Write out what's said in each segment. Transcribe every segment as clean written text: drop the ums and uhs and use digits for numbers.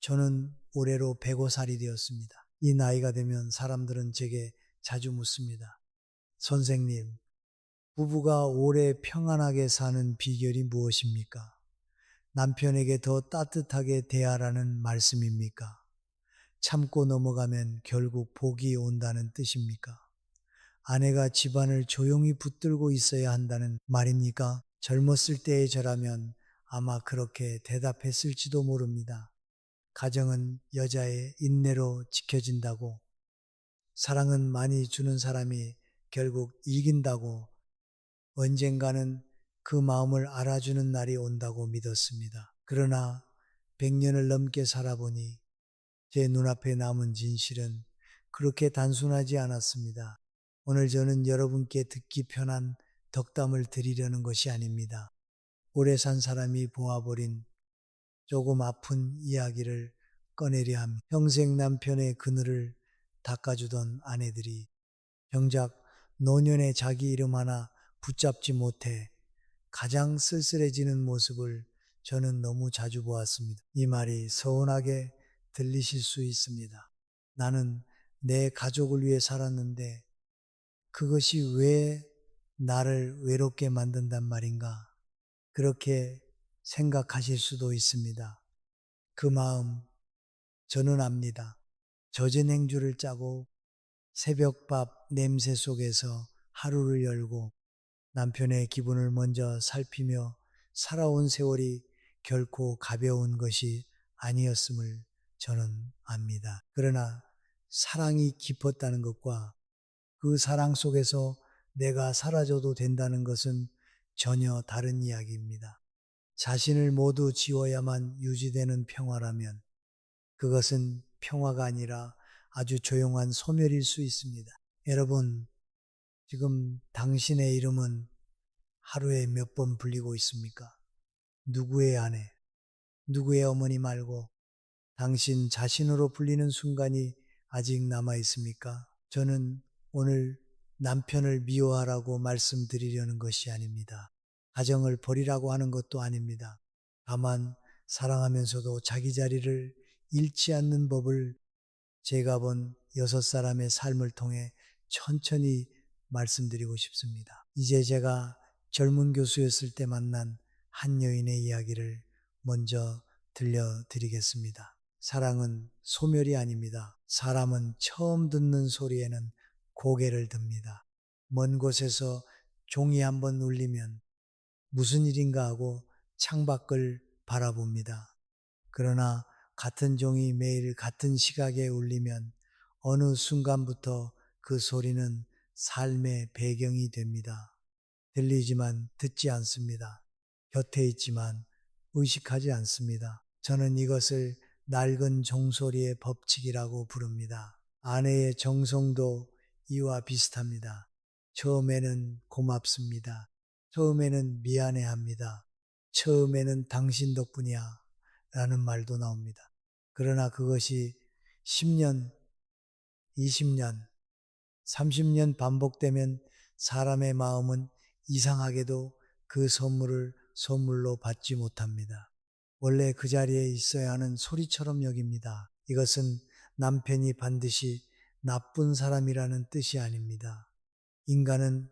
저는 올해로 105살이 되었습니다. 이 나이가 되면 사람들은 제게 자주 묻습니다. 선생님, 부부가 오래 평안하게 사는 비결이 무엇입니까? 남편에게 더 따뜻하게 대하라는 말씀입니까? 참고 넘어가면 결국 복이 온다는 뜻입니까? 아내가 집안을 조용히 붙들고 있어야 한다는 말입니까? 젊었을 때의 저라면 아마 그렇게 대답했을지도 모릅니다. 가정은 여자의 인내로 지켜진다고, 사랑은 많이 주는 사람이 결국 이긴다고, 언젠가는 그 마음을 알아주는 날이 온다고 믿었습니다. 그러나 100년을 넘게 살아보니 제 눈앞에 남은 진실은 그렇게 단순하지 않았습니다. 오늘 저는 여러분께 듣기 편한 덕담을 드리려는 것이 아닙니다. 오래 산 사람이 보아버린 조금 아픈 이야기를 꺼내려 합니다. 평생 남편의 그늘을 닦아주던 아내들이 정작 노년에 자기 이름 하나 붙잡지 못해 가장 쓸쓸해지는 모습을 저는 너무 자주 보았습니다. 이 말이 서운하게 들리실 수 있습니다. 나는 내 가족을 위해 살았는데 그것이 왜 나를 외롭게 만든단 말인가? 그렇게 생각하실 수도 있습니다. 그 마음 저는 압니다. 젖은 행주를 짜고 새벽밥 냄새 속에서 하루를 열고 남편의 기분을 먼저 살피며 살아온 세월이 결코 가벼운 것이 아니었음을 저는 압니다. 그러나 사랑이 깊었다는 것과 그 사랑 속에서 내가 사라져도 된다는 것은 전혀 다른 이야기입니다. 자신을 모두 지워야만 유지되는 평화라면 그것은 평화가 아니라 아주 조용한 소멸일 수 있습니다. 여러분, 지금 당신의 이름은 하루에 몇 번 불리고 있습니까? 누구의 아내, 누구의 어머니 말고 당신 자신으로 불리는 순간이 아직 남아 있습니까? 저는 오늘 남편을 미워하라고 말씀드리려는 것이 아닙니다. 가정을 버리라고 하는 것도 아닙니다. 다만 사랑하면서도 자기 자리를 잃지 않는 법을 제가 본 6사람의 삶을 통해 천천히 말씀드리고 싶습니다. 이제 제가 젊은 교수였을 때 만난 한 여인의 이야기를 먼저 들려드리겠습니다. 사랑은 소멸이 아닙니다. 사람은 처음 듣는 소리에는 고개를 듭니다. 먼 곳에서 종이 한번 울리면 무슨 일인가 하고 창밖을 바라봅니다. 그러나 같은 종이 매일 같은 시각에 울리면 어느 순간부터 그 소리는 삶의 배경이 됩니다. 들리지만 듣지 않습니다. 곁에 있지만 의식하지 않습니다. 저는 이것을 낡은 종소리의 법칙이라고 부릅니다. 아내의 정성도 이와 비슷합니다. 처음에는 고맙습니다. 처음에는 미안해합니다. 처음에는 당신 덕분이야 라는 말도 나옵니다. 그러나 그것이 10년, 20년, 30년 반복되면 사람의 마음은 이상하게도 그 선물을 선물로 받지 못합니다. 원래 그 자리에 있어야 하는 소리처럼 여깁니다. 이것은 남편이 반드시 나쁜 사람이라는 뜻이 아닙니다. 인간은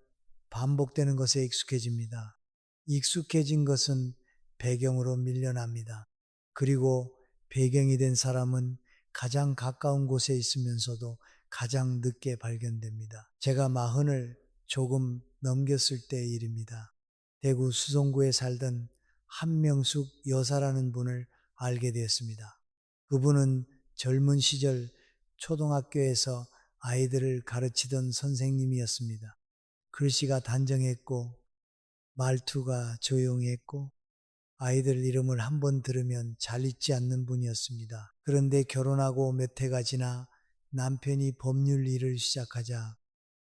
반복되는 것에 익숙해집니다. 익숙해진 것은 배경으로 밀려납니다. 그리고 배경이 된 사람은 가장 가까운 곳에 있으면서도 가장 늦게 발견됩니다. 제가 40을 조금 넘겼을 때의 일입니다. 대구 수성구에 살던 한명숙 여사라는 분을 알게 되었습니다. 그분은 젊은 시절 초등학교에서 아이들을 가르치던 선생님이었습니다. 글씨가 단정했고 말투가 조용했고 아이들 이름을 한번 들으면 잘 잊지 않는 분이었습니다. 그런데 결혼하고 몇 해가 지나 남편이 법률 일을 시작하자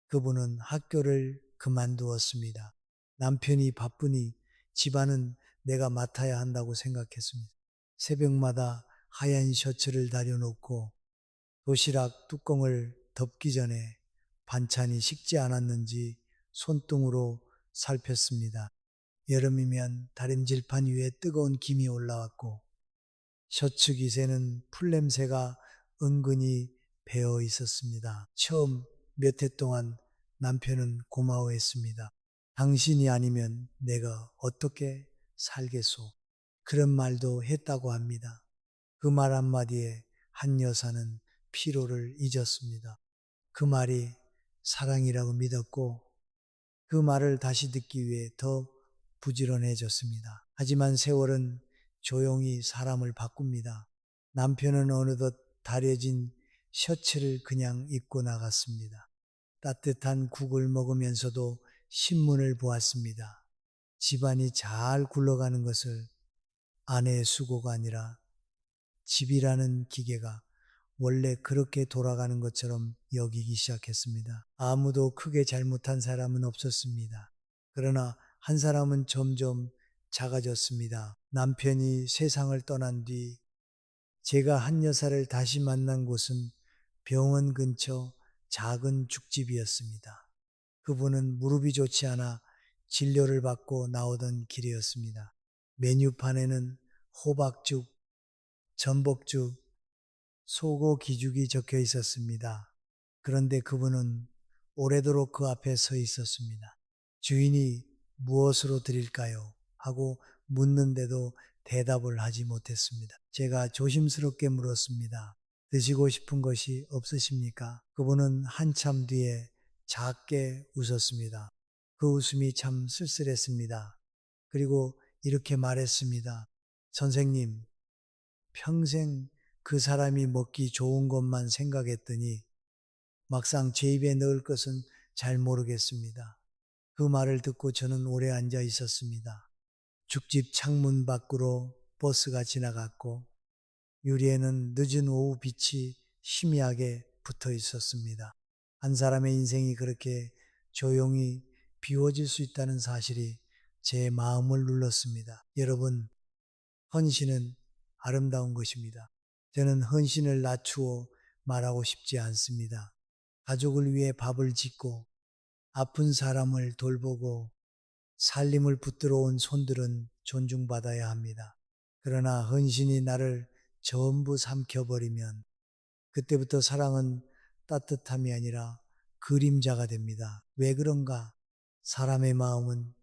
그분은 학교를 그만두었습니다. 남편이 바쁘니 집안은 내가 맡아야 한다고 생각했습니다. 새벽마다 하얀 셔츠를 다려놓고 도시락 뚜껑을 덮기 전에 반찬이 식지 않았는지 손등으로 살폈습니다. 여름이면 다림질판 위에 뜨거운 김이 올라왔고 셔츠 깃에는 풀냄새가 은근히 배어 있었습니다. 처음 몇 해 동안 남편은 고마워했습니다. 당신이 아니면 내가 어떻게 살겠소? 그런 말도 했다고 합니다. 그 말 한마디에 한 여사는 피로를 잊었습니다. 그 말이 사랑이라고 믿었고 그 말을 다시 듣기 위해 더 부지런해졌습니다. 하지만 세월은 조용히 사람을 바꿉니다. 남편은 어느덧 다려진 셔츠를 그냥 입고 나갔습니다. 따뜻한 국을 먹으면서도 신문을 보았습니다. 집안이 잘 굴러가는 것을 아내의 수고가 아니라 집이라는 기계가 원래 그렇게 돌아가는 것처럼 여기기 시작했습니다. 아무도 크게 잘못한 사람은 없었습니다. 그러나 한 사람은 점점 작아졌습니다. 남편이 세상을 떠난 뒤 제가 한 여사를 다시 만난 곳은 병원 근처 작은 죽집이었습니다. 그분은 무릎이 좋지 않아 진료를 받고 나오던 길이었습니다. 메뉴판에는 호박죽, 전복죽, 소고 기죽이 적혀 있었습니다. 그런데 그분은 오래도록 그 앞에 서 있었습니다. 주인이 무엇으로 드릴까요? 하고 묻는데도 대답을 하지 못했습니다. 제가 조심스럽게 물었습니다. 드시고 싶은 것이 없으십니까? 그분은 한참 뒤에 작게 웃었습니다. 그 웃음이 참 쓸쓸했습니다. 그리고 이렇게 말했습니다. 선생님, 평생 그 사람이 먹기 좋은 것만 생각했더니 막상 제 입에 넣을 것은 잘 모르겠습니다. 그 말을 듣고 저는 오래 앉아 있었습니다. 죽집 창문 밖으로 버스가 지나갔고 유리에는 늦은 오후 빛이 희미하게 붙어 있었습니다. 한 사람의 인생이 그렇게 조용히 비워질 수 있다는 사실이 제 마음을 눌렀습니다. 여러분, 헌신은 아름다운 것입니다. 저는 헌신을 낮추어 말하고 싶지 않습니다. 가족을 위해 밥을 짓고 아픈 사람을 돌보고 살림을 붙들어 온 손들은 존중받아야 합니다. 그러나 헌신이 나를 전부 삼켜버리면 그때부터 사랑은 따뜻함이 아니라 그림자가 됩니다. 왜 그런가? 사람의 마음은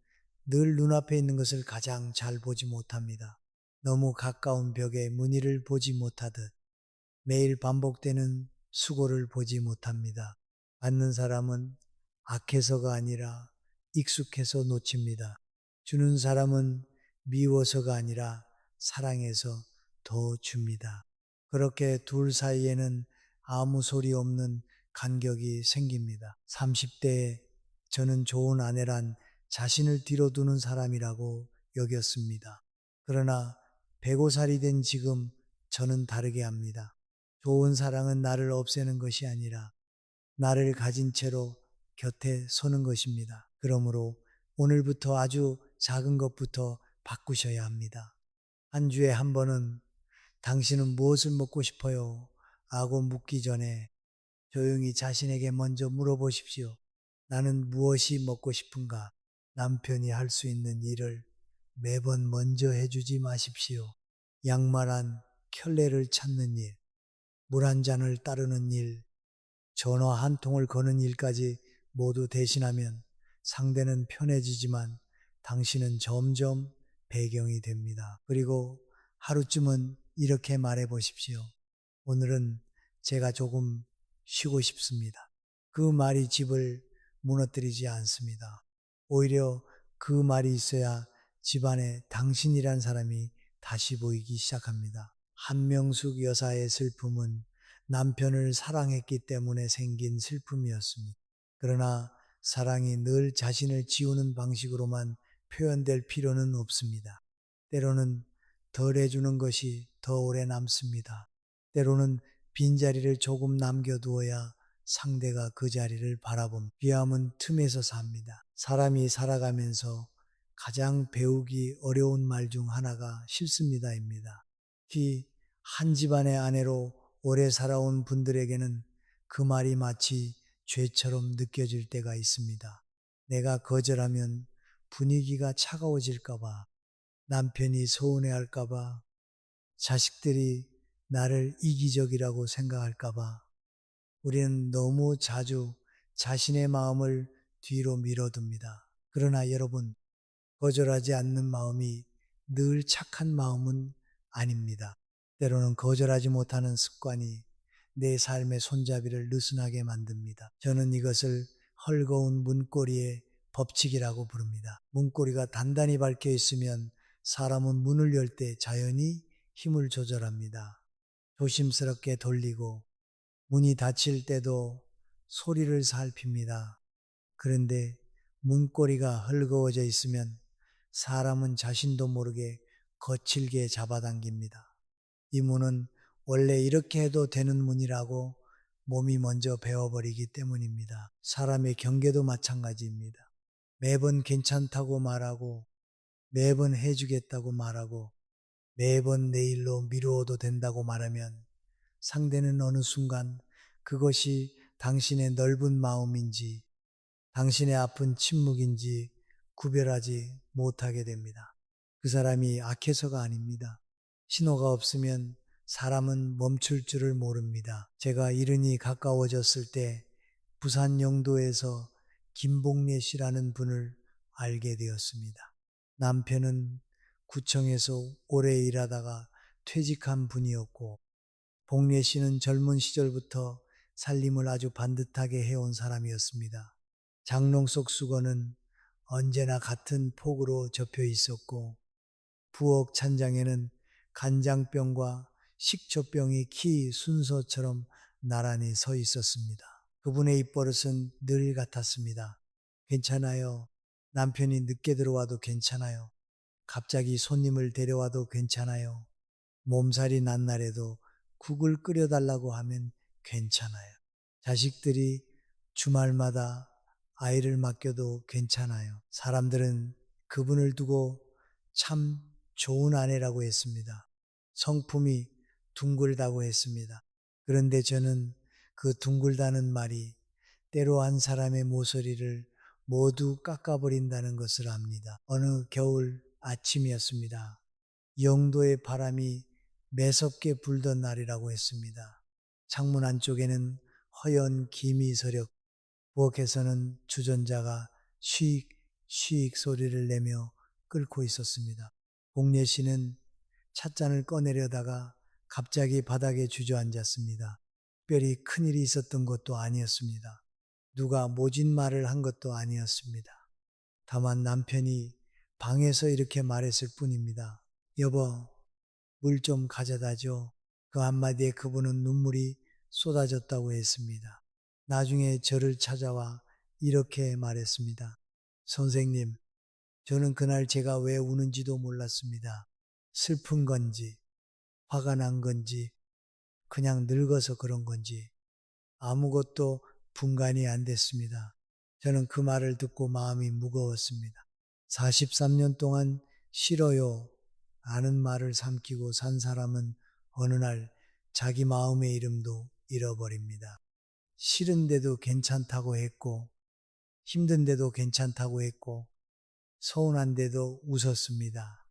늘 눈앞에 있는 것을 가장 잘 보지 못합니다. 너무 가까운 벽에 무늬를 보지 못하듯 매일 반복되는 수고를 보지 못합니다. 받는 사람은 악해서가 아니라 익숙해서 놓칩니다. 주는 사람은 미워서가 아니라 사랑해서 더 줍니다. 그렇게 둘 사이에는 아무 소리 없는 간격이 생깁니다. 30대에 저는 좋은 아내란 자신을 뒤로 두는 사람이라고 여겼습니다. 그러나 105살이 된 지금 저는 다르게 합니다. 좋은 사랑은 나를 없애는 것이 아니라 나를 가진 채로 곁에 서는 것입니다. 그러므로 오늘부터 아주 작은 것부터 바꾸셔야 합니다. 한 주에 한 번은 당신은 무엇을 먹고 싶어요? 하고 묻기 전에 조용히 자신에게 먼저 물어보십시오. 나는 무엇이 먹고 싶은가? 남편이 할 수 있는 일을 매번 먼저 해주지 마십시오. 양말한 켤레를 찾는 일, 물 한 잔을 따르는 일, 전화 한 통을 거는 일까지 모두 대신하면 상대는 편해지지만 당신은 점점 배경이 됩니다. 그리고 하루쯤은 이렇게 말해 보십시오. 오늘은 제가 조금 쉬고 싶습니다. 그 말이 집을 무너뜨리지 않습니다. 오히려 그 말이 있어야 집안에 당신이란 사람이 다시 보이기 시작합니다. 한명숙 여사의 슬픔은 남편을 사랑했기 때문에 생긴 슬픔이었습니다. 그러나 사랑이 늘 자신을 지우는 방식으로만 표현될 필요는 없습니다. 때로는 덜 해주는 것이 더 오래 남습니다. 때로는 빈자리를 조금 남겨두어야 상대가 그 자리를 바라봅니다. 귀함은 틈에서 삽니다. 사람이 살아가면서 가장 배우기 어려운 말 중 하나가 싫습니다입니다. 특히 한 집안의 아내로 오래 살아온 분들에게는 그 말이 마치 죄처럼 느껴질 때가 있습니다. 내가 거절하면 분위기가 차가워질까봐, 남편이 서운해할까봐, 자식들이 나를 이기적이라고 생각할까봐 우리는 너무 자주 자신의 마음을 뒤로 밀어둡니다. 그러나 여러분, 거절하지 않는 마음이 늘 착한 마음은 아닙니다. 때로는 거절하지 못하는 습관이 내 삶의 손잡이를 느슨하게 만듭니다. 저는 이것을 헐거운 문고리의 법칙이라고 부릅니다. 문고리가 단단히 박혀 있으면 사람은 문을 열 때 자연히 힘을 조절합니다. 조심스럽게 돌리고 문이 닫힐 때도 소리를 살핍니다. 그런데 문고리가 헐거워져 있으면 사람은 자신도 모르게 거칠게 잡아당깁니다. 이 문은 원래 이렇게 해도 되는 문이라고 몸이 먼저 배워버리기 때문입니다. 사람의 경계도 마찬가지입니다. 매번 괜찮다고 말하고, 매번 해주겠다고 말하고, 매번 내일로 미루어도 된다고 말하면 상대는 어느 순간 그것이 당신의 넓은 마음인지 당신의 아픈 침묵인지 구별하지 못하게 됩니다. 그 사람이 악해서가 아닙니다. 신호가 없으면 사람은 멈출 줄을 모릅니다. 제가 이른이 가까워졌을 때 부산 영도에서 김봉래 씨라는 분을 알게 되었습니다. 남편은 구청에서 오래 일하다가 퇴직한 분이었고 봉래 씨는 젊은 시절부터 살림을 아주 반듯하게 해온 사람이었습니다. 장롱 속 수건은 언제나 같은 폭으로 접혀 있었고 부엌 찬장에는 간장병과 식초병이 키 순서처럼 나란히 서 있었습니다. 그분의 입버릇은 늘 같았습니다. 괜찮아요. 남편이 늦게 들어와도 괜찮아요. 갑자기 손님을 데려와도 괜찮아요. 몸살이 난 날에도 국을 끓여달라고 하면 괜찮아요. 자식들이 주말마다 아이를 맡겨도 괜찮아요. 사람들은 그분을 두고 참 좋은 아내라고 했습니다. 성품이 둥글다고 했습니다. 그런데 저는 그 둥글다는 말이 때로 한 사람의 모서리를 모두 깎아버린다는 것을 압니다. 어느 겨울 아침이었습니다. 영도의 바람이 매섭게 불던 날이라고 했습니다. 창문 안쪽에는 허연 김이 서력, 부엌에서는 주전자가 쉬익 쉬익 소리를 내며 끓고 있었습니다. 공예 씨는 찻잔을 꺼내려다가 갑자기 바닥에 주저앉았습니다. 특별히 큰일이 있었던 것도 아니었습니다. 누가 모진 말을 한 것도 아니었습니다. 다만 남편이 방에서 이렇게 말했을 뿐입니다. 여보, 물 좀 가져다 줘. 그 한마디에 그분은 눈물이 쏟아졌다고 했습니다. 나중에 저를 찾아와 이렇게 말했습니다. 선생님, 저는 그날 제가 왜 우는지도 몰랐습니다. 슬픈 건지, 화가 난 건지, 그냥 늙어서 그런 건지 아무것도 분간이 안 됐습니다. 저는 그 말을 듣고 마음이 무거웠습니다. 43년 동안 싫어요 아는 말을 삼키고 산 사람은 어느 날 자기 마음의 이름도 잃어버립니다. 싫은데도 괜찮다고 했고 힘든데도 괜찮다고 했고 서운한데도 웃었습니다.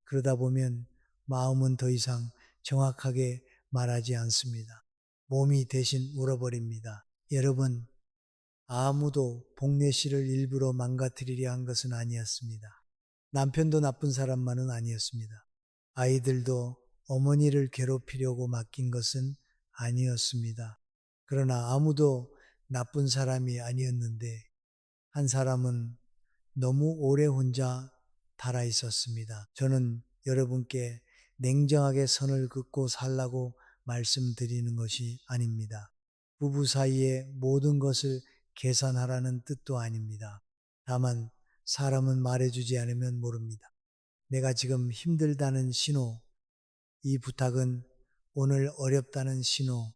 그러다 보면 마음은 더 이상 정확하게 말하지 않습니다. 몸이 대신 울어버립니다. 여러분, 아무도 복례 씨를 일부러 망가뜨리려 한 것은 아니었습니다. 남편도 나쁜 사람만은 아니었습니다. 아이들도 어머니를 괴롭히려고 맡긴 것은 아니었습니다. 그러나 아무도 나쁜 사람이 아니었는데 한 사람은 너무 오래 혼자 달아 있었습니다. 저는 여러분께 냉정하게 선을 긋고 살라고 말씀드리는 것이 아닙니다. 부부 사이의 모든 것을 계산하라는 뜻도 아닙니다. 다만 사람은 말해주지 않으면 모릅니다. 내가 지금 힘들다는 신호, 이 부탁은 오늘 어렵다는 신호,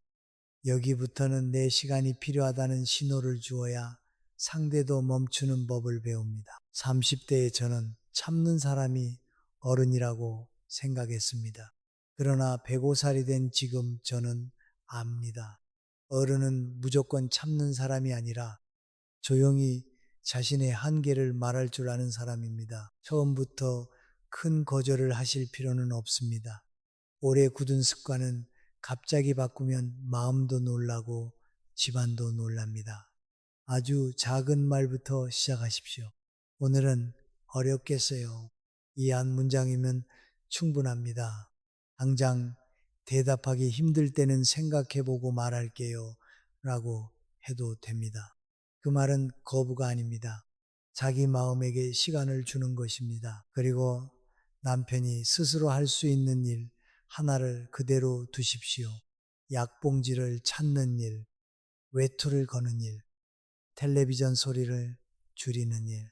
여기부터는 내 시간이 필요하다는 신호를 주어야 상대도 멈추는 법을 배웁니다. 30대의 저는 참는 사람이 어른이라고 생각했습니다. 그러나 105살이 된 지금 저는 압니다. 어른은 무조건 참는 사람이 아니라 조용히 자신의 한계를 말할 줄 아는 사람입니다. 처음부터 큰 거절을 하실 필요는 없습니다. 오래 굳은 습관은 갑자기 바꾸면 마음도 놀라고 집안도 놀랍니다. 아주 작은 말부터 시작하십시오. 오늘은 어렵겠어요. 이 한 문장이면 충분합니다. 당장 대답하기 힘들 때는 생각해보고 말할게요. 라고 해도 됩니다. 그 말은 거부가 아닙니다. 자기 마음에게 시간을 주는 것입니다. 그리고 남편이 스스로 할 수 있는 일 하나를 그대로 두십시오. 약봉지를 찾는 일, 외투를 거는 일, 텔레비전 소리를 줄이는 일,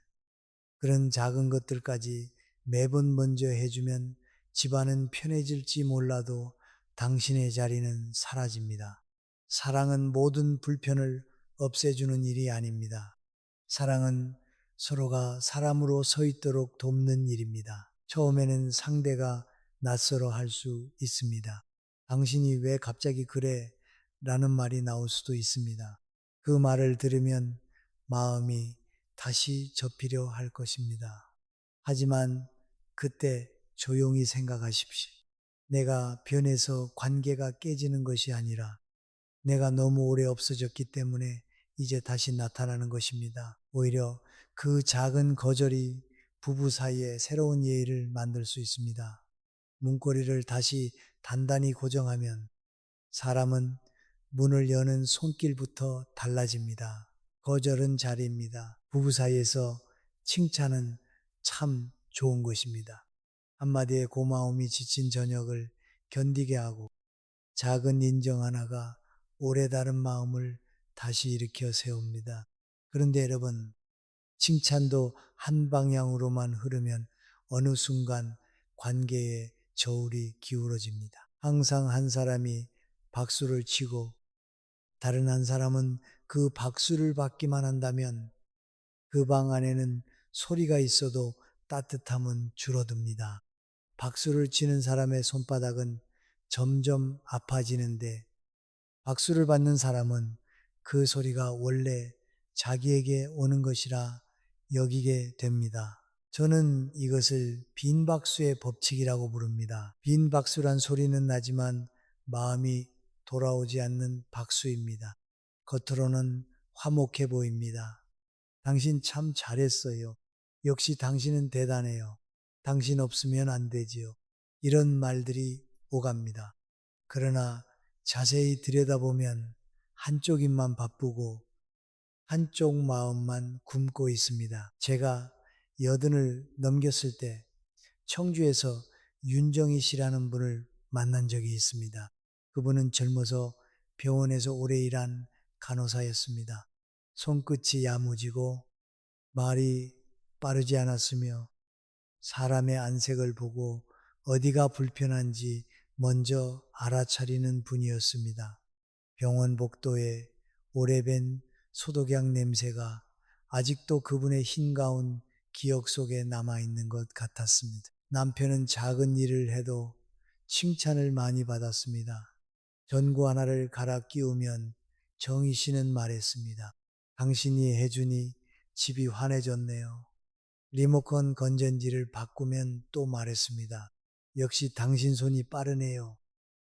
그런 작은 것들까지 매번 먼저 해주면 집안은 편해질지 몰라도 당신의 자리는 사라집니다. 사랑은 모든 불편을 없애주는 일이 아닙니다. 사랑은 서로가 사람으로 서 있도록 돕는 일입니다. 처음에는 상대가 낯설어 할 수 있습니다. 당신이 왜 갑자기 그래? 라는 말이 나올 수도 있습니다. 그 말을 들으면 마음이 다시 접히려 할 것입니다. 하지만 그때 조용히 생각하십시오. 내가 변해서 관계가 깨지는 것이 아니라 내가 너무 오래 없어졌기 때문에 이제 다시 나타나는 것입니다. 오히려 그 작은 거절이 부부 사이에 새로운 예의를 만들 수 있습니다. 문고리를 다시 단단히 고정하면 사람은 문을 여는 손길부터 달라집니다. 거절은 자리입니다. 부부 사이에서 칭찬은 참 좋은 것입니다. 한마디의 고마움이 지친 저녁을 견디게 하고 작은 인정 하나가 오래 다른 마음을 다시 일으켜 세웁니다. 그런데 여러분, 칭찬도 한 방향으로만 흐르면 어느 순간 관계에 저울이 기울어집니다. 항상 한 사람이 박수를 치고 다른 한 사람은 그 박수를 받기만 한다면 그 방 안에는 소리가 있어도 따뜻함은 줄어듭니다. 박수를 치는 사람의 손바닥은 점점 아파지는데 박수를 받는 사람은 그 소리가 원래 자기에게 오는 것이라 여기게 됩니다. 저는 이것을 빈 박수의 법칙이라고 부릅니다. 빈 박수란 소리는 나지만 마음이 돌아오지 않는 박수입니다. 겉으로는 화목해 보입니다. 당신 참 잘했어요. 역시 당신은 대단해요. 당신 없으면 안 되지요. 이런 말들이 오갑니다. 그러나 자세히 들여다보면 한쪽 입만 바쁘고 한쪽 마음만 굶고 있습니다. 제가 80을 넘겼을 때 청주에서 윤정희 씨라는 분을 만난 적이 있습니다. 그분은 젊어서 병원에서 오래 일한 간호사였습니다. 손끝이 야무지고 말이 빠르지 않았으며 사람의 안색을 보고 어디가 불편한지 먼저 알아차리는 분이었습니다. 병원 복도에 오래된 소독약 냄새가 아직도 그분의 흰 가운 기억 속에 남아있는 것 같았습니다. 남편은 작은 일을 해도 칭찬을 많이 받았습니다. 전구 하나를 갈아 끼우면 정희 씨는 말했습니다. 당신이 해주니 집이 환해졌네요. 리모컨 건전지를 바꾸면 또 말했습니다. 역시 당신 손이 빠르네요.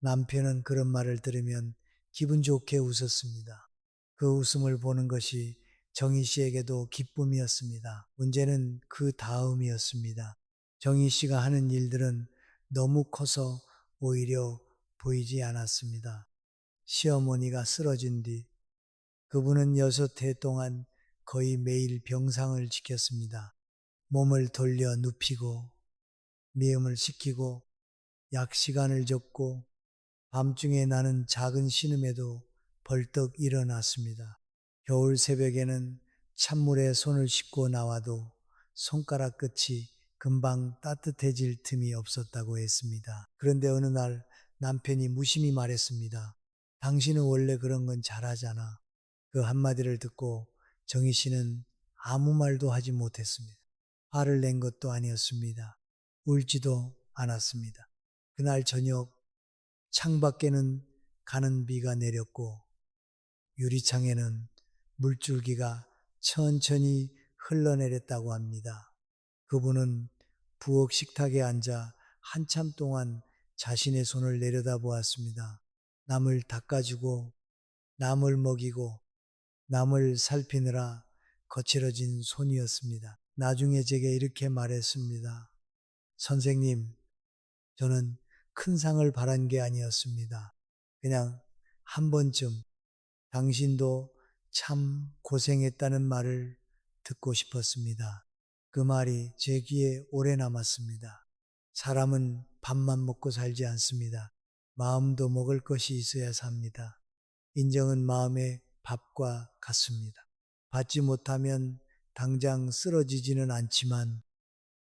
남편은 그런 말을 들으면 기분 좋게 웃었습니다. 그 웃음을 보는 것이 정희 씨에게도 기쁨이었습니다. 문제는 그 다음이었습니다. 정희 씨가 하는 일들은 너무 커서 오히려 보이지 않았습니다. 시어머니가 쓰러진 뒤 그분은 6해 동안 거의 매일 병상을 지켰습니다. 몸을 돌려 눕히고 미음을 식히고 약 시간을 줬고 밤중에 나는 작은 신음에도 벌떡 일어났습니다. 겨울 새벽에는 찬물에 손을 씻고 나와도 손가락 끝이 금방 따뜻해질 틈이 없었다고 했습니다. 그런데 어느 날 남편이 무심히 말했습니다. 당신은 원래 그런 건 잘하잖아. 그 한마디를 듣고 정희 씨는 아무 말도 하지 못했습니다. 화를 낸 것도 아니었습니다. 울지도 않았습니다. 그날 저녁 창밖에는 가는 비가 내렸고 유리창에는 물줄기가 천천히 흘러내렸다고 합니다. 그분은 부엌 식탁에 앉아 한참 동안 자신의 손을 내려다보았습니다. 남을 닦아주고, 남을 먹이고, 남을 살피느라 거칠어진 손이었습니다. 나중에 제게 이렇게 말했습니다. 선생님, 저는 큰 상을 바란 게 아니었습니다. 그냥 한 번쯤 당신도 참 고생했다는 말을 듣고 싶었습니다. 그 말이 제 귀에 오래 남았습니다. 사람은 밥만 먹고 살지 않습니다. 마음도 먹을 것이 있어야 삽니다. 인정은 마음의 밥과 같습니다. 받지 못하면 당장 쓰러지지는 않지만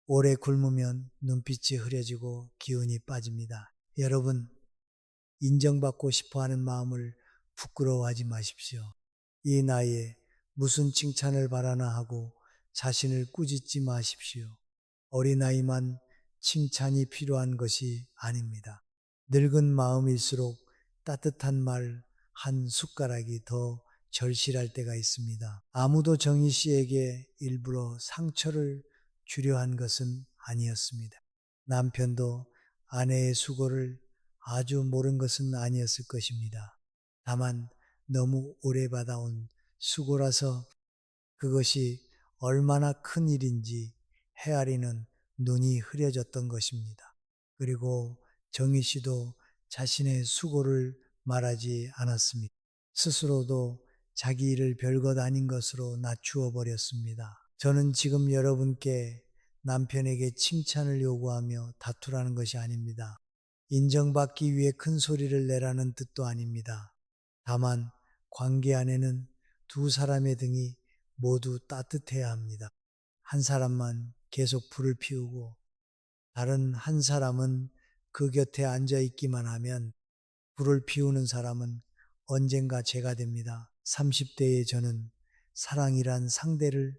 오래 굶으면 눈빛이 흐려지고 기운이 빠집니다. 여러분, 인정받고 싶어 하는 마음을 부끄러워하지 마십시오. 이 나이에 무슨 칭찬을 바라나 하고 자신을 꾸짖지 마십시오. 어린아이만 칭찬이 필요한 것이 아닙니다. 늙은 마음일수록 따뜻한 말 한 숟가락이 더 절실할 때가 있습니다. 아무도 정희 씨에게 일부러 상처를 주려 한 것은 아니었습니다. 남편도 아내의 수고를 아주 모른 것은 아니었을 것입니다. 다만 너무 오래 받아온 수고라서 그것이 얼마나 큰 일인지 헤아리는 눈이 흐려졌던 것입니다. 그리고 정희 씨도 자신의 수고를 말하지 않았습니다. 스스로도 자기 일을 별것 아닌 것으로 낮추어 버렸습니다. 저는 지금 여러분께 남편에게 칭찬을 요구하며 다투라는 것이 아닙니다. 인정받기 위해 큰 소리를 내라는 뜻도 아닙니다. 다만 관계 안에는 두 사람의 등이 모두 따뜻해야 합니다. 한 사람만 계속 불을 피우고 다른 한 사람은 그 곁에 앉아 있기만 하면 불을 피우는 사람은 언젠가 제가 됩니다. 30대의 저는 사랑이란 상대를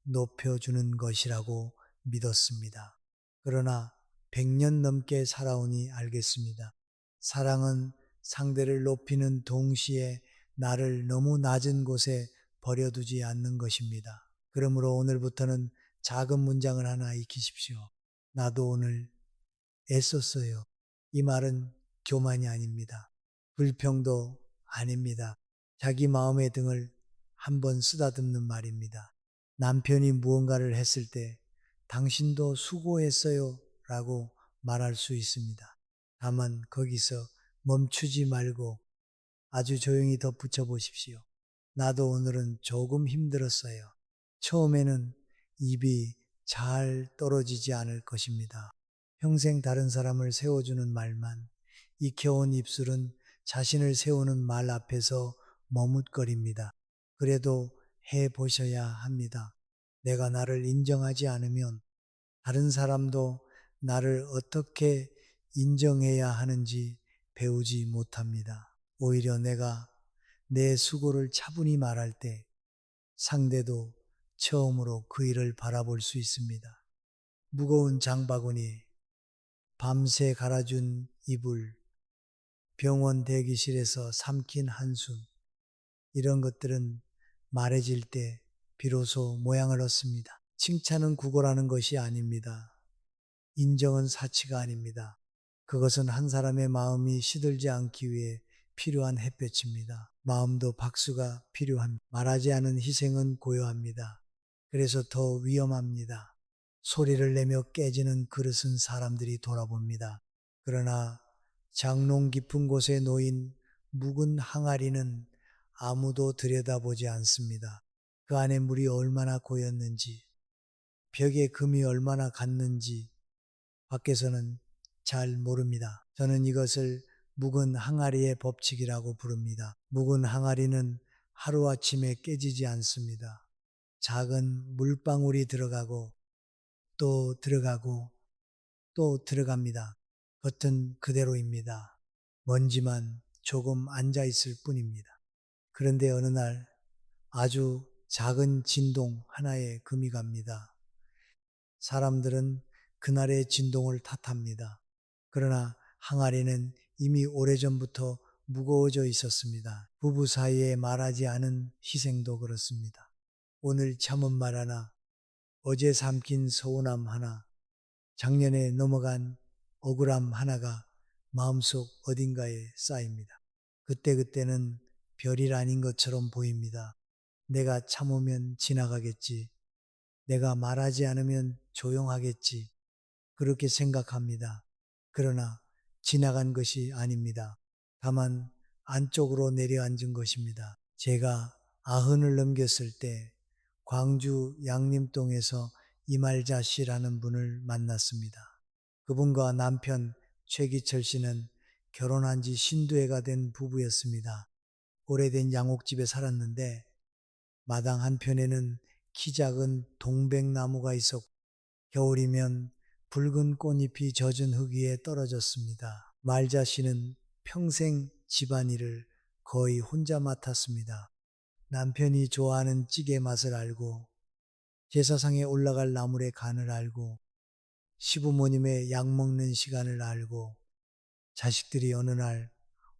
높여주는 것이라고 믿었습니다. 그러나 100년 넘게 살아오니 알겠습니다. 사랑은 상대를 높이는 동시에 나를 너무 낮은 곳에 버려두지 않는 것입니다. 그러므로 오늘부터는 작은 문장을 하나 익히십시오. 나도 오늘 애썼어요. 이 말은 교만이 아닙니다. 불평도 아닙니다. 자기 마음의 등을 한번 쓰다듬는 말입니다. 남편이 무언가를 했을 때 당신도 수고했어요 라고 말할 수 있습니다. 다만 거기서 멈추지 말고 아주 조용히 덧붙여 보십시오. 나도 오늘은 조금 힘들었어요. 처음에는 입이 잘 떨어지지 않을 것입니다. 평생 다른 사람을 세워주는 말만 익혀온 입술은 자신을 세우는 말 앞에서 머뭇거립니다. 그래도 해보셔야 합니다. 내가 나를 인정하지 않으면 다른 사람도 나를 어떻게 인정해야 하는지 배우지 못합니다. 오히려 내가 내 수고를 차분히 말할 때 상대도 처음으로 그 일을 바라볼 수 있습니다. 무거운 장바구니, 밤새 갈아준 이불, 병원 대기실에서 삼킨 한숨, 이런 것들은 말해질 때 비로소 모양을 얻습니다. 칭찬은 구걸하는 것이 아닙니다. 인정은 사치가 아닙니다. 그것은 한 사람의 마음이 시들지 않기 위해 필요한 햇볕입니다. 마음도 박수가 필요합니다. 말하지 않은 희생은 고요합니다. 그래서 더 위험합니다. 소리를 내며 깨지는 그릇은 사람들이 돌아봅니다. 그러나 장롱 깊은 곳에 놓인 묵은 항아리는 아무도 들여다보지 않습니다. 그 안에 물이 얼마나 고였는지, 벽에 금이 얼마나 갔는지 밖에서는 잘 모릅니다. 저는 이것을 묵은 항아리의 법칙이라고 부릅니다. 묵은 항아리는 하루아침에 깨지지 않습니다. 작은 물방울이 들어가고 또 들어가고 또 들어갑니다. 겉은 그대로입니다. 먼지만 조금 앉아 있을 뿐입니다. 그런데 어느 날 아주 작은 진동 하나에 금이 갑니다. 사람들은 그날의 진동을 탓합니다. 그러나 항아리는 이미 오래전부터 무거워져 있었습니다. 부부 사이에 말하지 않은 희생도 그렇습니다. 오늘 참은 말 하나, 어제 삼킨 서운함 하나, 작년에 넘어간 억울함 하나가 마음속 어딘가에 쌓입니다. 그때그때는 별일 아닌 것처럼 보입니다. 내가 참으면 지나가겠지. 내가 말하지 않으면 조용하겠지. 그렇게 생각합니다. 그러나 지나간 것이 아닙니다. 다만 안쪽으로 내려앉은 것입니다. 제가 아흔을 넘겼을 때 광주 양림동에서 이말자 씨라는 분을 만났습니다. 그분과 남편 최기철 씨는 결혼한 지 신두해가 된 부부였습니다. 오래된 양옥집에 살았는데 마당 한편에는 키 작은 동백나무가 있었고 겨울이면 붉은 꽃잎이 젖은 흙 위에 떨어졌습니다. 말자 씨는 평생 집안일을 거의 혼자 맡았습니다. 남편이 좋아하는 찌개 맛을 알고 제사상에 올라갈 나물의 간을 알고 시부모님의 약 먹는 시간을 알고 자식들이 어느 날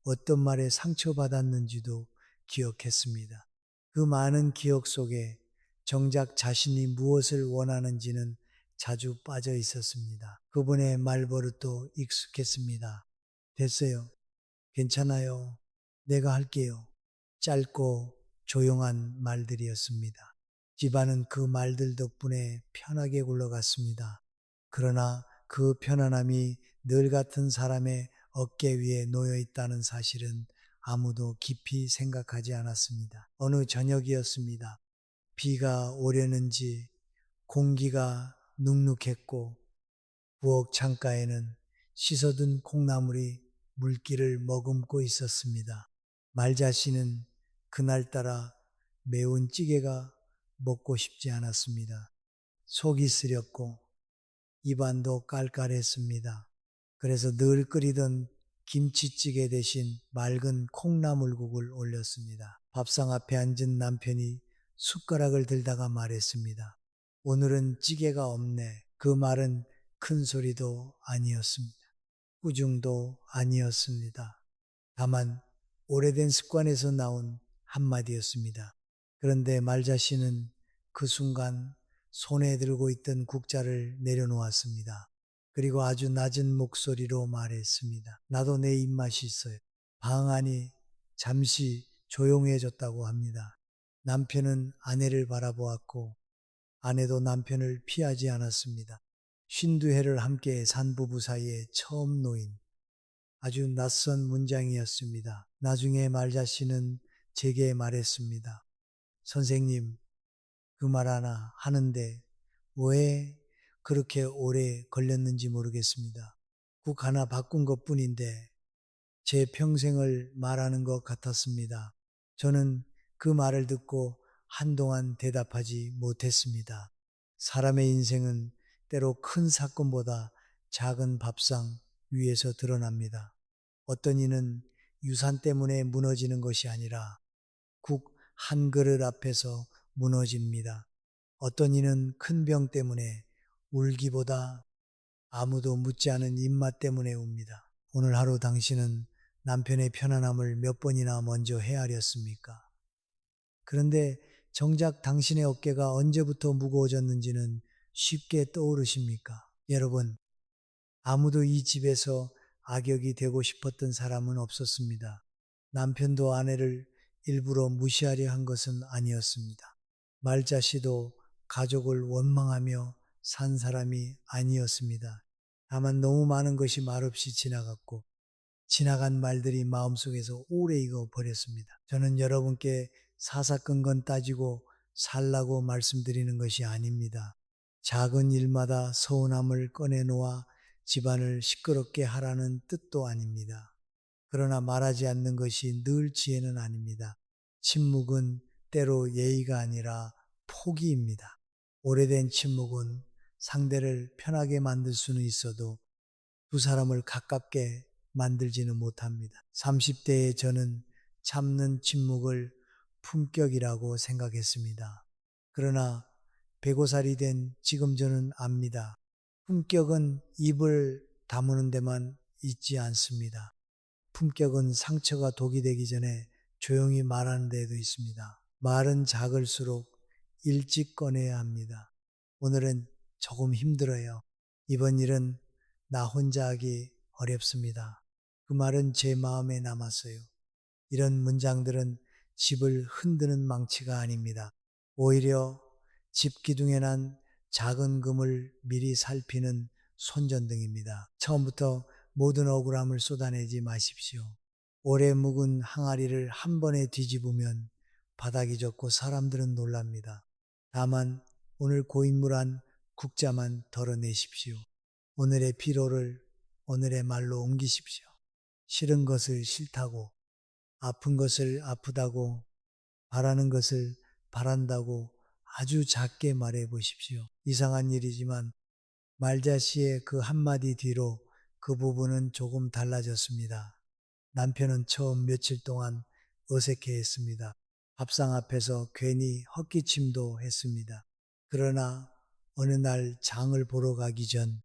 어떤 말에 상처받았는지도 기억했습니다. 그 많은 기억 속에 정작 자신이 무엇을 원하는지는 자주 빠져 있었습니다. 그분의 말버릇도 익숙했습니다. 됐어요. 괜찮아요. 내가 할게요. 짧고 조용한 말들이었습니다. 집안은 그 말들 덕분에 편하게 굴러갔습니다. 그러나 그 편안함이 늘 같은 사람의 어깨 위에 놓여 있다는 사실은 아무도 깊이 생각하지 않았습니다. 어느 저녁이었습니다. 비가 오려는지 공기가 눅눅했고 부엌 창가에는 씻어둔 콩나물이 물기를 머금고 있었습니다. 말자 씨는 그날따라 매운 찌개가 먹고 싶지 않았습니다. 속이 쓰렸고 입안도 깔깔했습니다. 그래서 늘 끓이던 김치찌개 대신 맑은 콩나물국을 올렸습니다. 밥상 앞에 앉은 남편이 숟가락을 들다가 말했습니다. 오늘은 찌개가 없네. 그 말은 큰 소리도 아니었습니다. 꾸중도 아니었습니다. 다만 오래된 습관에서 나온 한마디였습니다. 그런데 말자 씨는 그 순간 손에 들고 있던 국자를 내려놓았습니다. 그리고 아주 낮은 목소리로 말했습니다. 나도 내 입맛이 있어요. 방 안이 잠시 조용해졌다고 합니다. 남편은 아내를 바라보았고 아내도 남편을 피하지 않았습니다. 52회를 함께 산 부부 사이에 처음 놓인 아주 낯선 문장이었습니다. 나중에 말자 씨는 제게 말했습니다. 선생님, 그 말 하나 하는데 왜 그렇게 오래 걸렸는지 모르겠습니다. 국 하나 바꾼 것 뿐인데 제 평생을 말하는 것 같았습니다. 저는 그 말을 듣고 한동안 대답하지 못했습니다. 사람의 인생은 때로 큰 사건보다 작은 밥상 위에서 드러납니다. 어떤 이는 유산 때문에 무너지는 것이 아니라 국 한 그릇 앞에서 무너집니다. 어떤 이는 큰 병 때문에 울기보다 아무도 묻지 않은 입맛 때문에 웁니다. 오늘 하루 당신은 남편의 편안함을 몇 번이나 먼저 헤아렸습니까? 그런데 정작 당신의 어깨가 언제부터 무거워졌는지는 쉽게 떠오르십니까? 여러분, 아무도 이 집에서 악역이 되고 싶었던 사람은 없었습니다. 남편도 아내를 일부러 무시하려 한 것은 아니었습니다. 말자 씨도 가족을 원망하며 산 사람이 아니었습니다. 다만 너무 많은 것이 말없이 지나갔고 지나간 말들이 마음속에서 오래 익어 버렸습니다. 저는 여러분께 사사건건 따지고 살라고 말씀드리는 것이 아닙니다. 작은 일마다 서운함을 꺼내놓아 집안을 시끄럽게 하라는 뜻도 아닙니다. 그러나 말하지 않는 것이 늘 지혜는 아닙니다. 침묵은 때로 예의가 아니라 포기입니다. 오래된 침묵은 상대를 편하게 만들 수는 있어도 두 사람을 가깝게 만들지는 못합니다. 30대의 저는 참는 침묵을 품격이라고 생각했습니다. 그러나 105살이 된 지금 저는 압니다. 품격은 입을 다무는 데만 있지 않습니다. 품격은 상처가 독이 되기 전에 조용히 말하는 데에도 있습니다. 말은 작을수록 일찍 꺼내야 합니다. 오늘은 조금 힘들어요. 이번 일은 나 혼자 하기 어렵습니다. 그 말은 제 마음에 남았어요. 이런 문장들은 집을 흔드는 망치가 아닙니다. 오히려 집 기둥에 난 작은 금을 미리 살피는 손전등입니다. 처음부터 모든 억울함을 쏟아내지 마십시오. 오래 묵은 항아리를 한 번에 뒤집으면 바닥이 젖고 사람들은 놀랍니다. 다만 오늘 고인물한 국자만 덜어내십시오. 오늘의 피로를 오늘의 말로 옮기십시오. 싫은 것을 싫다고, 아픈 것을 아프다고, 바라는 것을 바란다고 아주 작게 말해 보십시오. 이상한 일이지만 말자씨의 그 한마디 뒤로 그 부분은 조금 달라졌습니다. 남편은 처음 며칠 동안 어색해 했습니다. 밥상 앞에서 괜히 헛기침도 했습니다. 그러나 어느 날 장을 보러 가기 전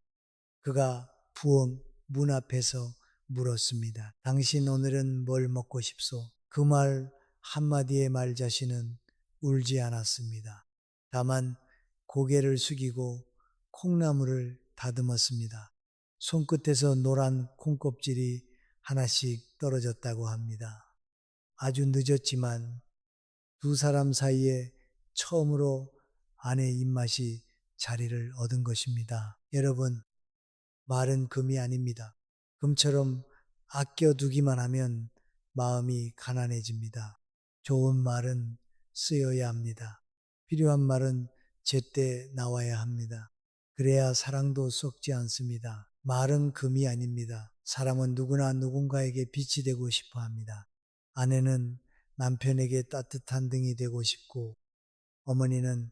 그가 부엌 문 앞에서 물었습니다. 당신 오늘은 뭘 먹고 싶소? 그 말 한마디의 말 자신은 울지 않았습니다. 다만 고개를 숙이고 콩나물을 다듬었습니다. 손끝에서 노란 콩껍질이 하나씩 떨어졌다고 합니다. 아주 늦었지만 두 사람 사이에 처음으로 아내의 입맛이 자리를 얻은 것입니다. 여러분, 말은 금이 아닙니다. 금처럼 아껴두기만 하면 마음이 가난해집니다. 좋은 말은 쓰여야 합니다. 필요한 말은 제때 나와야 합니다. 그래야 사랑도 썩지 않습니다. 말은 금이 아닙니다. 사람은 누구나 누군가에게 빛이 되고 싶어 합니다. 아내는 남편에게 따뜻한 등이 되고 싶고, 어머니는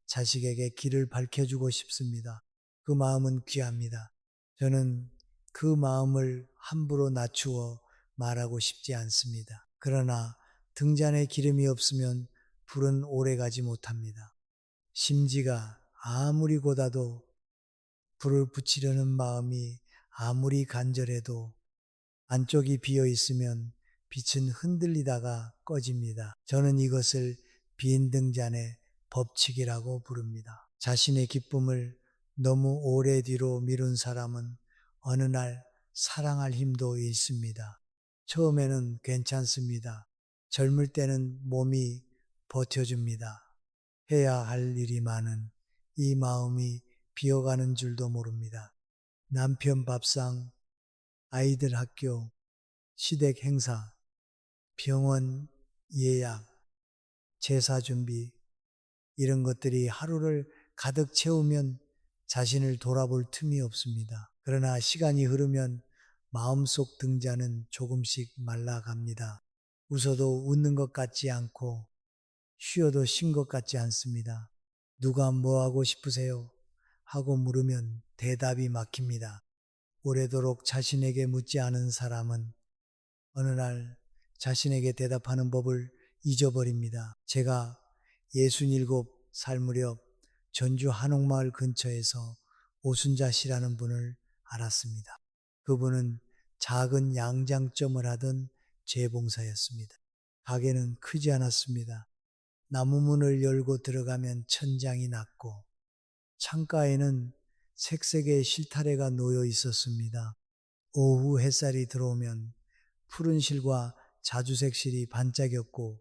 자식에게 길을 밝혀주고 싶습니다. 그 마음은 귀합니다. 저는 그 마음을 함부로 낮추어 말하고 싶지 않습니다. 그러나 등잔에 기름이 없으면 불은 오래 가지 못합니다. 심지가 아무리 고다도 불을 붙이려는 마음이 아무리 간절해도 안쪽이 비어 있으면 빛은 흔들리다가 꺼집니다. 저는 이것을 빈 등잔의 법칙이라고 부릅니다. 자신의 기쁨을 너무 오래 뒤로 미룬 사람은 어느 날 사랑할 힘도 잃습니다. 처음에는 괜찮습니다. 젊을 때는 몸이 버텨줍니다. 해야 할 일이 많은 이 마음이 비어가는 줄도 모릅니다. 남편 밥상, 아이들 학교, 시댁 행사, 병원 예약, 제사 준비, 이런 것들이 하루를 가득 채우면 자신을 돌아볼 틈이 없습니다. 그러나 시간이 흐르면 마음속 등잔은 조금씩 말라갑니다. 웃어도 웃는 것 같지 않고 쉬어도 쉰 것 같지 않습니다. 누가 뭐 하고 싶으세요? 하고 물으면 대답이 막힙니다. 오래도록 자신에게 묻지 않은 사람은 어느 날 자신에게 대답하는 법을 잊어버립니다. 제가 67살 무렵 전주 한옥마을 근처에서 오순자 씨라는 분을 알았습니다. 그분은 작은 양장점을 하던 재봉사였습니다. 가게는 크지 않았습니다. 나무 문을 열고 들어가면 천장이 낮고 창가에는 색색의 실타래가 놓여 있었습니다. 오후 햇살이 들어오면 푸른 실과 자주색 실이 반짝였고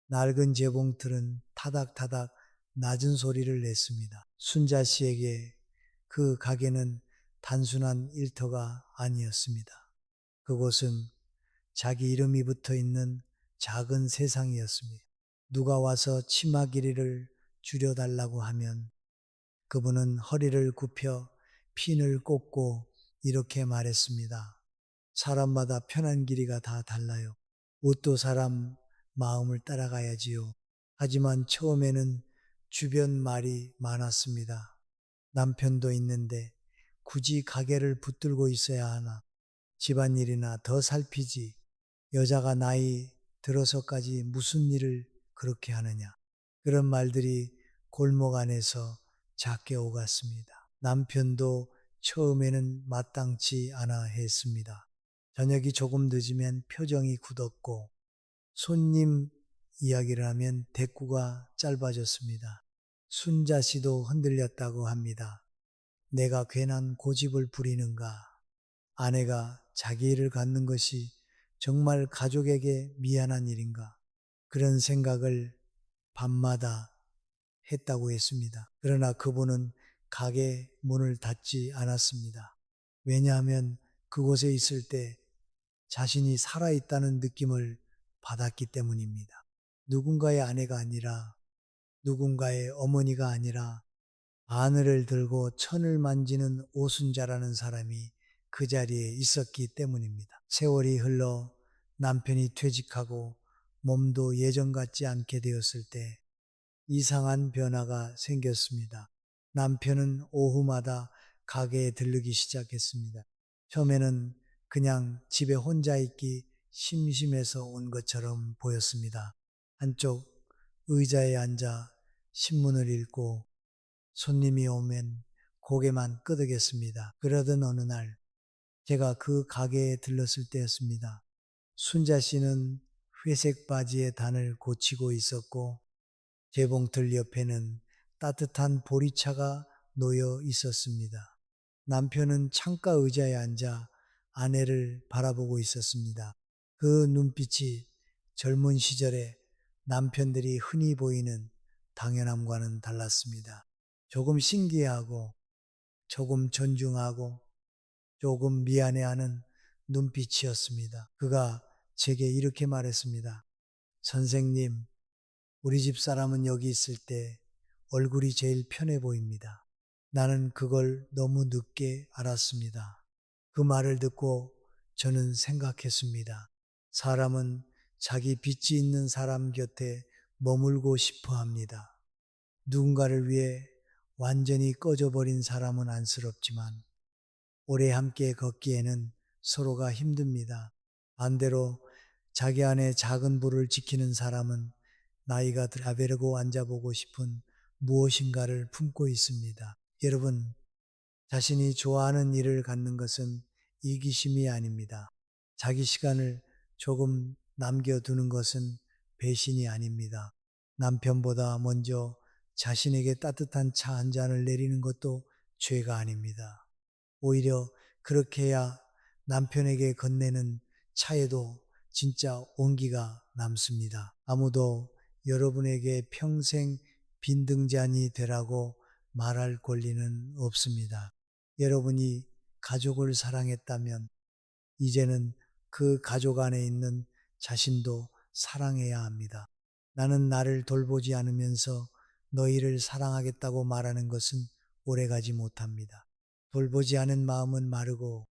낡은 재봉틀은 타닥타닥 낮은 소리를 냈습니다. 순자 씨에게 그 가게는 단순한 일터가 아니었습니다. 그곳은 자기 이름이 붙어 있는 작은 세상이었습니다. 누가 와서 치마 길이를 줄여달라고 하면 그분은 허리를 굽혀 핀을 꽂고 이렇게 말했습니다. 사람마다 편한 길이가 다 달라요. 옷도 사람 마음을 따라가야지요. 하지만 처음에는 주변 말이 많았습니다. 남편도 있는데 굳이 가게를 붙들고 있어야 하나? 집안일이나 더 살피지. 여자가 나이 들어서까지 무슨 일을 그렇게 하느냐? 그런 말들이 골목 안에서 작게 오갔습니다. 남편도 처음에는 마땅치 않아 했습니다. 저녁이 조금 늦으면 표정이 굳었고 손님 이야기를 하면 대꾸가 짧아졌습니다. 순자 씨도 흔들렸다고 합니다. 내가 괜한 고집을 부리는가? 아내가 자기 일을 갖는 것이 정말 가족에게 미안한 일인가? 그런 생각을 밤마다 했다고 했습니다. 그러나 그분은 가게 문을 닫지 않았습니다. 왜냐하면 그곳에 있을 때 자신이 살아있다는 느낌을 받았기 때문입니다. 누군가의 아내가 아니라, 누군가의 어머니가 아니라 바늘을 들고 천을 만지는 오순자라는 사람이 그 자리에 있었기 때문입니다. 세월이 흘러 남편이 퇴직하고 몸도 예전 같지 않게 되었을 때 이상한 변화가 생겼습니다. 남편은 오후마다 가게에 들르기 시작했습니다. 처음에는 그냥 집에 혼자 있기 심심해서 온 것처럼 보였습니다. 한쪽 의자에 앉아 신문을 읽고 손님이 오면 고개만 끄덕였습니다. 그러던 어느 날 제가 그 가게에 들렀을 때였습니다. 순자 씨는 회색 바지의 단을 고치고 있었고 재봉틀 옆에는 따뜻한 보리차가 놓여 있었습니다. 남편은 창가 의자에 앉아 아내를 바라보고 있었습니다. 그 눈빛이 젊은 시절에 남편들이 흔히 보이는 당연함과는 달랐습니다. 조금 신기해하고, 조금 존중하고, 조금 미안해하는 눈빛이었습니다. 그가 제게 이렇게 말했습니다. 선생님, 우리 집 사람은 여기 있을 때 얼굴이 제일 편해 보입니다. 나는 그걸 너무 늦게 알았습니다. 그 말을 듣고 저는 생각했습니다. 사람은 자기 빛이 있는 사람 곁에 머물고 싶어 합니다. 누군가를 위해 완전히 꺼져버린 사람은 안쓰럽지만 오래 함께 걷기에는 서로가 힘듭니다. 반대로 자기 안에 작은 불을 지키는 사람은 나이가 들어베르고 앉아보고 싶은 무엇인가를 품고 있습니다. 여러분, 자신이 좋아하는 일을 갖는 것은 이기심이 아닙니다. 자기 시간을 조금 남겨두는 것은 배신이 아닙니다. 남편보다 먼저 자신에게 따뜻한 차 한 잔을 내리는 것도 죄가 아닙니다. 오히려 그렇게 해야 남편에게 건네는 차에도 진짜 온기가 남습니다. 아무도 여러분에게 평생 빈등잔이 되라고 말할 권리는 없습니다. 여러분이 가족을 사랑했다면 이제는 그 가족 안에 있는 자신도 사랑해야 합니다. 나는 나를 돌보지 않으면서 너희를 사랑하겠다고 말하는 것은 오래가지 못합니다. 돌보지 않은 마음은 마르고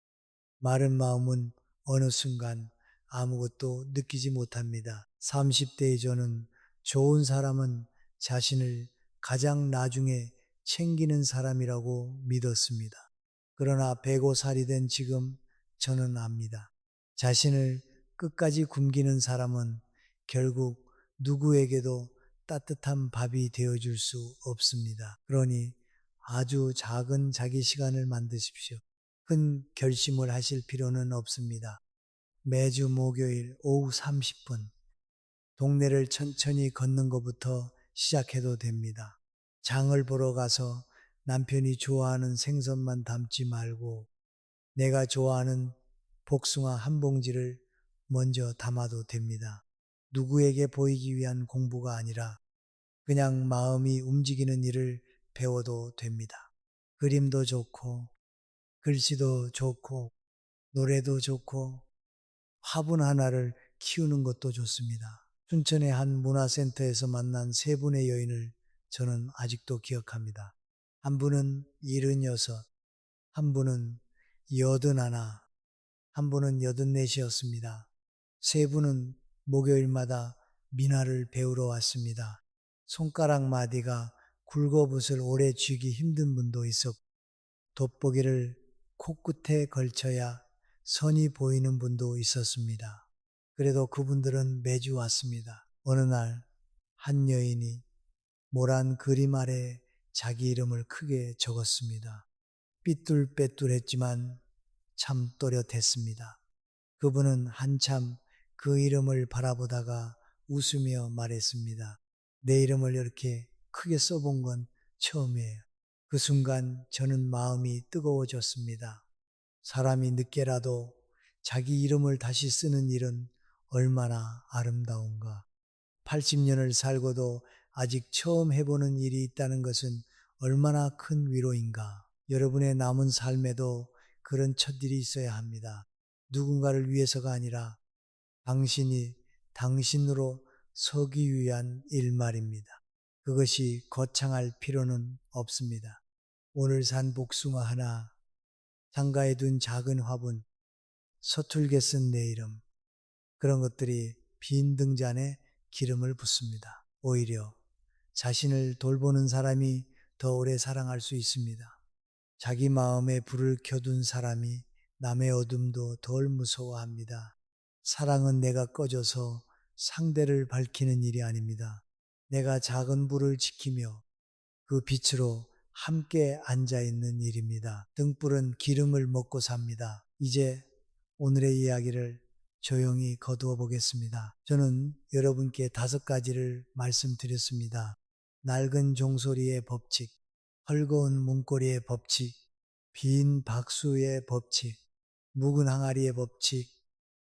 마른 마음은 어느 순간 아무것도 느끼지 못합니다. 30대의 저는 좋은 사람은 자신을 가장 나중에 챙기는 사람이라고 믿었습니다. 그러나 배고살이 된 지금 저는 압니다. 자신을 끝까지 굶기는 사람은 결국 누구에게도 따뜻한 밥이 되어줄 수 없습니다. 그러니 아주 작은 자기 시간을 만드십시오. 큰 결심을 하실 필요는 없습니다. 매주 목요일 오후 30분 동네를 천천히 걷는 것부터 시작해도 됩니다. 장을 보러 가서 남편이 좋아하는 생선만 담지 말고 내가 좋아하는 복숭아 한 봉지를 먼저 담아도 됩니다. 누구에게 보이기 위한 공부가 아니라 그냥 마음이 움직이는 일을 배워도 됩니다. 그림도 좋고 글씨도 좋고 노래도 좋고 화분 하나를 키우는 것도 좋습니다. 춘천의 한 문화센터에서 만난 세 분의 여인을 저는 아직도 기억합니다. 한 분은 76, 한 분은 81, 한 분은 84이었습니다. 세 분은 목요일마다 민화를 배우러 왔습니다. 손가락 마디가 굴곡붓을 오래 쥐기 힘든 분도 있었고 돋보기를 코끝에 걸쳐야 선이 보이는 분도 있었습니다. 그래도 그분들은 매주 왔습니다. 어느 날 한 여인이 모란 그림 아래 자기 이름을 크게 적었습니다. 삐뚤빼뚤했지만 참 또렷했습니다. 그분은 한참 그 이름을 바라보다가 웃으며 말했습니다. 내 이름을 이렇게 크게 써본 건 처음이에요. 그 순간 저는 마음이 뜨거워졌습니다. 사람이 늦게라도 자기 이름을 다시 쓰는 일은 얼마나 아름다운가. 80년을 살고도 아직 처음 해보는 일이 있다는 것은 얼마나 큰 위로인가. 여러분의 남은 삶에도 그런 첫일이 있어야 합니다. 누군가를 위해서가 아니라 당신이 당신으로 서기 위한 일 말입니다. 그것이 거창할 필요는 없습니다. 오늘 산 복숭아 하나, 장가에 둔 작은 화분, 서툴게 쓴 내 이름, 그런 것들이 빈 등잔에 기름을 붓습니다. 오히려 자신을 돌보는 사람이 더 오래 사랑할 수 있습니다. 자기 마음에 불을 켜둔 사람이 남의 어둠도 덜 무서워합니다. 사랑은 내가 꺼져서 상대를 밝히는 일이 아닙니다. 내가 작은 불을 지키며 그 빛으로 함께 앉아 있는 일입니다. 등불은 기름을 먹고 삽니다. 이제 오늘의 이야기를 조용히 거두어 보겠습니다. 저는 여러분께 5가지를 말씀드렸습니다. 낡은 종소리의 법칙, 헐거운 문고리의 법칙, 빈 박수의 법칙, 묵은 항아리의 법칙,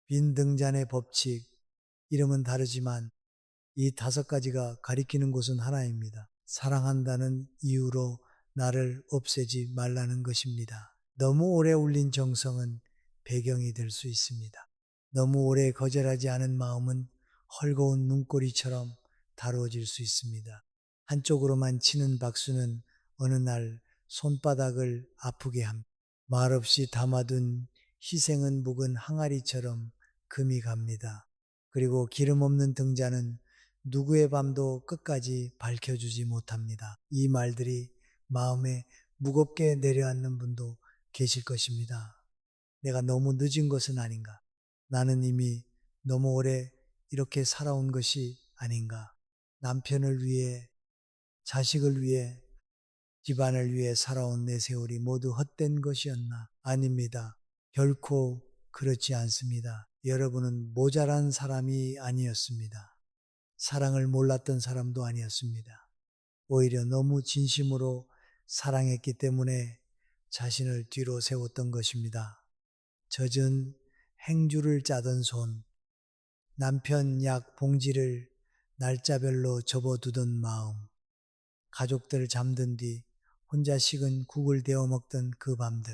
빈 등잔의 법칙, 이름은 다르지만 이 5가지가 가리키는 곳은 하나입니다. 사랑한다는 이유로 나를 없애지 말라는 것입니다. 너무 오래 울린 정성은 배경이 될 수 있습니다. 너무 오래 거절하지 않은 마음은 헐거운 문고리처럼 다루어질 수 있습니다. 한쪽으로만 치는 박수는 어느 날 손바닥을 아프게 합니다. 말없이 담아둔 희생은 묵은 항아리처럼 금이 갑니다. 그리고 기름 없는 등잔은 누구의 밤도 끝까지 밝혀주지 못합니다. 이 말들이 마음에 무겁게 내려앉는 분도 계실 것입니다. 내가 너무 늦은 것은 아닌가? 나는 이미 너무 오래 이렇게 살아온 것이 아닌가? 남편을 위해, 자식을 위해, 집안을 위해 살아온 내 세월이 모두 헛된 것이었나? 아닙니다. 결코 그렇지 않습니다. 여러분은 모자란 사람이 아니었습니다. 사랑을 몰랐던 사람도 아니었습니다. 오히려 너무 진심으로 사랑했기 때문에 자신을 뒤로 세웠던 것입니다. 젖은 행주를 짜던 손, 남편 약 봉지를 날짜별로 접어두던 마음, 가족들 잠든 뒤 혼자 식은 국을 데워 먹던 그 밤들,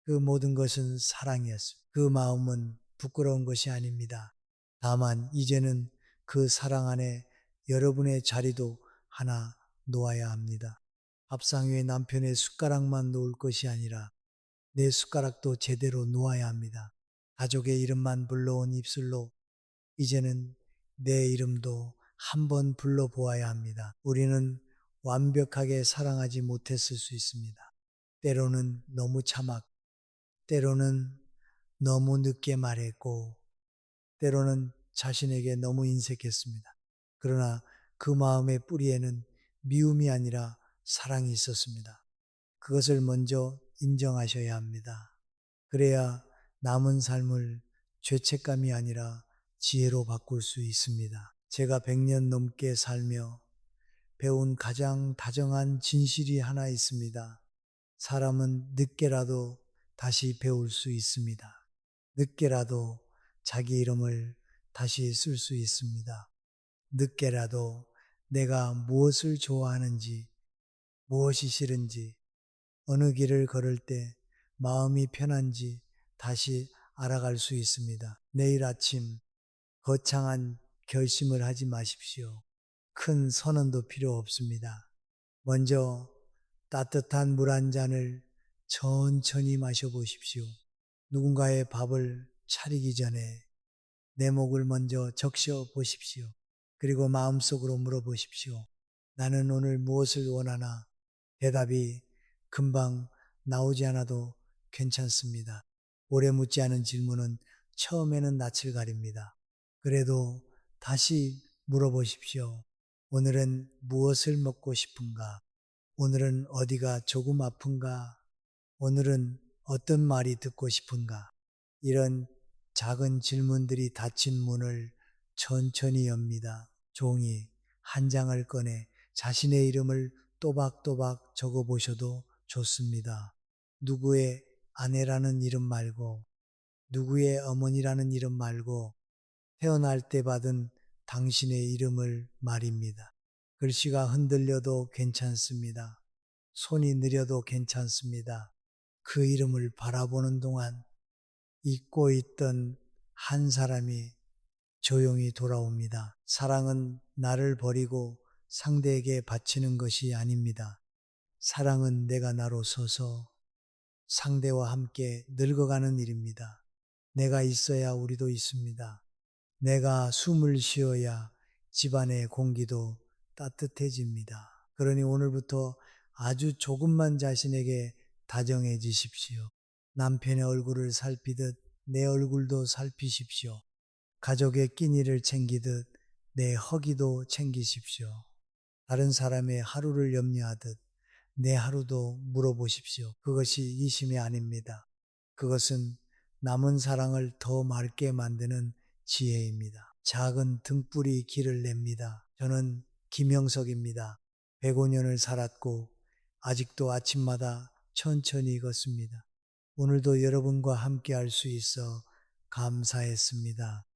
그 모든 것은 사랑이었습니다. 그 마음은 부끄러운 것이 아닙니다. 다만 이제는 그 사랑 안에 여러분의 자리도 하나 놓아야 합니다. 밥상 위에 남편의 숟가락만 놓을 것이 아니라 내 숟가락도 제대로 놓아야 합니다. 가족의 이름만 불러온 입술로 이제는 내 이름도 한번 불러보아야 합니다. 우리는 완벽하게 사랑하지 못했을 수 있습니다. 때로는 너무 참았고, 때로는 너무 늦게 말했고, 때로는 자신에게 너무 인색했습니다. 그러나 그 마음의 뿌리에는 미움이 아니라 사랑이 있었습니다. 그것을 먼저 인정하셔야 합니다. 그래야 남은 삶을 죄책감이 아니라 지혜로 바꿀 수 있습니다. 제가 100년 넘게 살며 배운 가장 다정한 진실이 하나 있습니다. 사람은 늦게라도 다시 배울 수 있습니다. 늦게라도 자기 이름을 다시 쓸 수 있습니다. 늦게라도 내가 무엇을 좋아하는지, 무엇이 싫은지, 어느 길을 걸을 때 마음이 편한지 다시 알아갈 수 있습니다. 내일 아침 거창한 결심을 하지 마십시오. 큰 선언도 필요 없습니다. 먼저 따뜻한 물 한 잔을 천천히 마셔보십시오. 누군가의 밥을 차리기 전에 내 목을 먼저 적셔 보십시오. 그리고 마음속으로 물어보십시오. 나는 오늘 무엇을 원하나? 대답이 금방 나오지 않아도 괜찮습니다. 오래 묻지 않은 질문은 처음에는 낯을 가립니다. 그래도 다시 물어보십시오. 오늘은 무엇을 먹고 싶은가? 오늘은 어디가 조금 아픈가? 오늘은 어떤 말이 듣고 싶은가? 이런 작은 질문들이 닫힌 문을 천천히 엽니다. 종이 한 장을 꺼내 자신의 이름을 또박또박 적어 보셔도 좋습니다. 누구의 아내라는 이름 말고 누구의 어머니라는 이름 말고 태어날 때 받은 당신의 이름을 말입니다. 글씨가 흔들려도 괜찮습니다. 손이 느려도 괜찮습니다. 그 이름을 바라보는 동안 잊고 있던 한 사람이 조용히 돌아옵니다. 사랑은 나를 버리고 상대에게 바치는 것이 아닙니다. 사랑은 내가 나로 서서 상대와 함께 늙어가는 일입니다. 내가 있어야 우리도 있습니다. 내가 숨을 쉬어야 집안의 공기도 따뜻해집니다. 그러니 오늘부터 아주 조금만 자신에게 다정해지십시오. 남편의 얼굴을 살피듯 내 얼굴도 살피십시오. 가족의 끼니를 챙기듯 내 허기도 챙기십시오. 다른 사람의 하루를 염려하듯 내 하루도 물어보십시오. 그것이 이심이 아닙니다. 그것은 남은 사랑을 더 맑게 만드는 지혜입니다. 작은 등불이 길을 냅니다. 저는 김영석입니다. 105년을 살았고 아직도 아침마다 천천히 걷습니다. 오늘도 여러분과 함께 할 수 있어 감사했습니다.